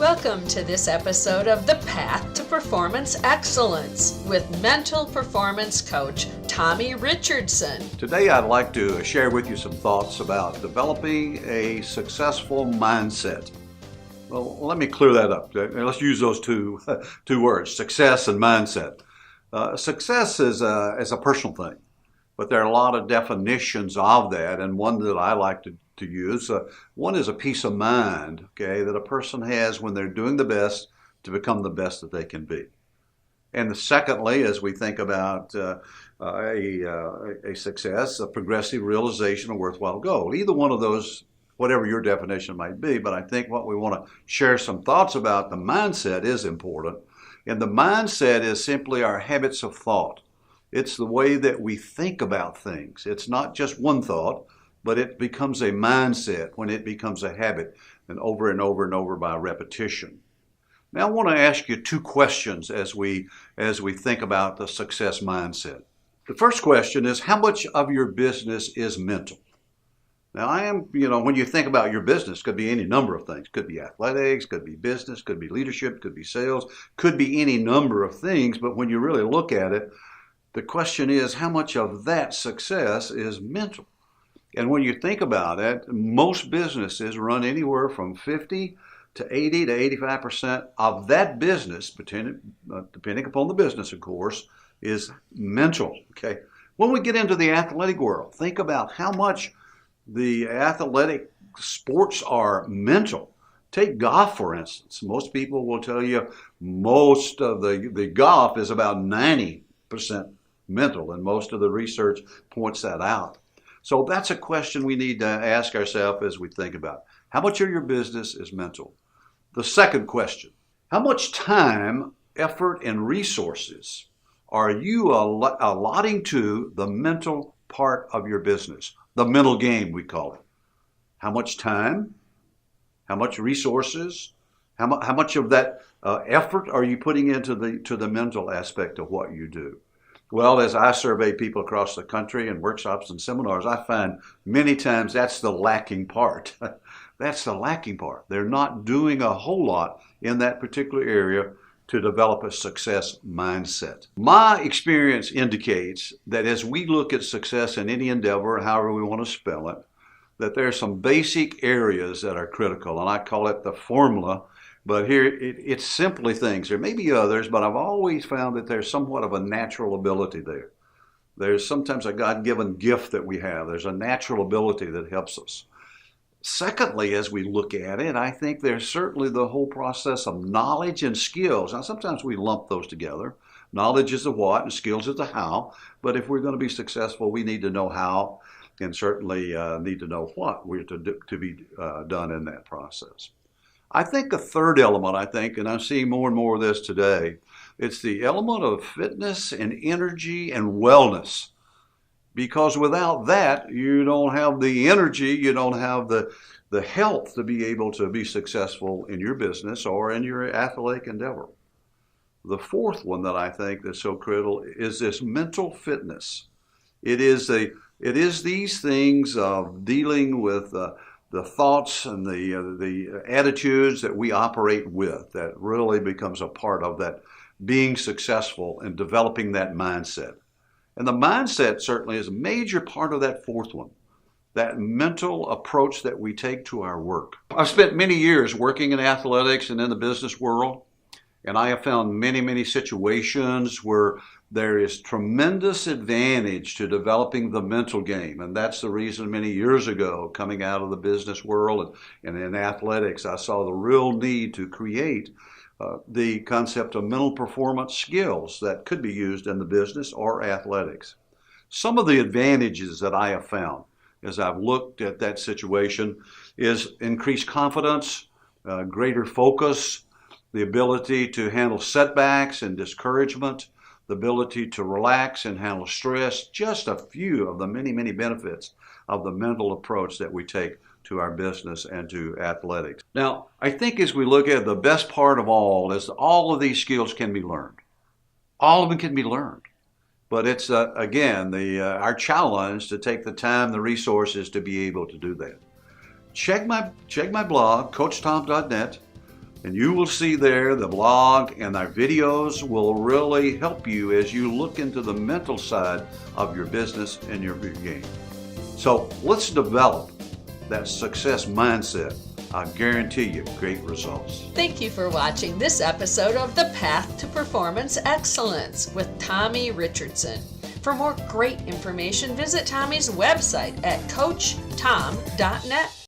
Welcome to this episode of The Path to Performance Excellence with mental performance coach Tommy Richardson. Today I'd like to share with you some thoughts about developing a successful mindset. Well, let me clear that up. Let's use those two words, success and mindset. Success is a personal thing, but there are a lot of definitions of that, and one that I like to use. One is a peace of mind, okay, that a person has when they're doing the best to become the best that they can be. And secondly, as we think about a success, a progressive realization, a worthwhile goal. Either one of those, whatever your definition might be, but I think what we want to share some thoughts about the mindset is important. And the mindset is simply our habits of thought. It's the way that we think about things. It's not just one thought, but it becomes a mindset when it becomes a habit, and over and over by repetition. Now I want to ask you two questions as we think about the success mindset. The first question is, how much of your business is mental? Now when you think about your business, could be any number of things. Could be athletics, could be business, could be leadership, could be sales, could be any number of things, but when you really look at it, the question is, how much of that success is mental? And when you think about it, most businesses run anywhere from 50 to 80 to 85% of that business, depending upon the business, of course, is mental. Okay. When we get into the athletic world, think about how much the athletic sports are mental. Take golf, for instance. Most people will tell you most of the golf is about 90% mental, and most of the research points that out. So that's a question we need to ask ourselves as we think about how much of your business is mental. The second question, how much time, effort, and resources are you allotting to the mental part of your business? The mental game, we call it. How much time, how much resources, how much of that effort are you putting into the mental aspect of what you do? Well, as I survey people across the country in workshops and seminars, I find many times that's the lacking part. That's the lacking part. They're not doing a whole lot in that particular area to develop a success mindset. My experience indicates that as we look at success in any endeavor, however we want to spell it, that there are some basic areas that are critical, and I call it the formula. But here, it's simply things. There may be others, but I've always found that there's somewhat of a natural ability there. There's sometimes a God-given gift that we have. There's a natural ability that helps us. Secondly, as we look at it, I think there's certainly the whole process of knowledge and skills. Now, sometimes we lump those together. Knowledge is the what and skills is the how. But if we're going to be successful, we need to know how and certainly need to know what we're to be done in that process. I think a third element, and I'm seeing more and more of this today, it's the element of fitness and energy and wellness. Because without that, you don't have the energy, you don't have the health to be able to be successful in your business or in your athletic endeavor. The fourth one that I think that's so critical is this mental fitness. It is these things of dealing with the thoughts and the attitudes that we operate with that really becomes a part of that being successful and developing that mindset. And the mindset certainly is a major part of that fourth one, that mental approach that we take to our work. I've spent many years working in athletics and in the business world, and I have found many situations where there is tremendous advantage to developing the mental game. And that's the reason many years ago, coming out of the business world and in athletics, I saw the real need to create the concept of mental performance skills that could be used in the business or athletics. Some of the advantages that I have found as I've looked at that situation is increased confidence, greater focus, the ability to handle setbacks and discouragement, the ability to relax and handle stress, just a few of the many benefits of the mental approach that we take to our business and to athletics. Now, I think as we look at the best part of all is all of these skills can be learned. All of them can be learned. But it's, again, our challenge to take the time, the resources to be able to do that. Check my blog, coachtom.net. And you will see there the blog and our videos will really help you as you look into the mental side of your business and your game. So let's develop that success mindset. I guarantee you great results. Thank you for watching this episode of The Path to Performance Excellence with Tommy Richardson. For more great information, visit Tommy's website at coachtom.net.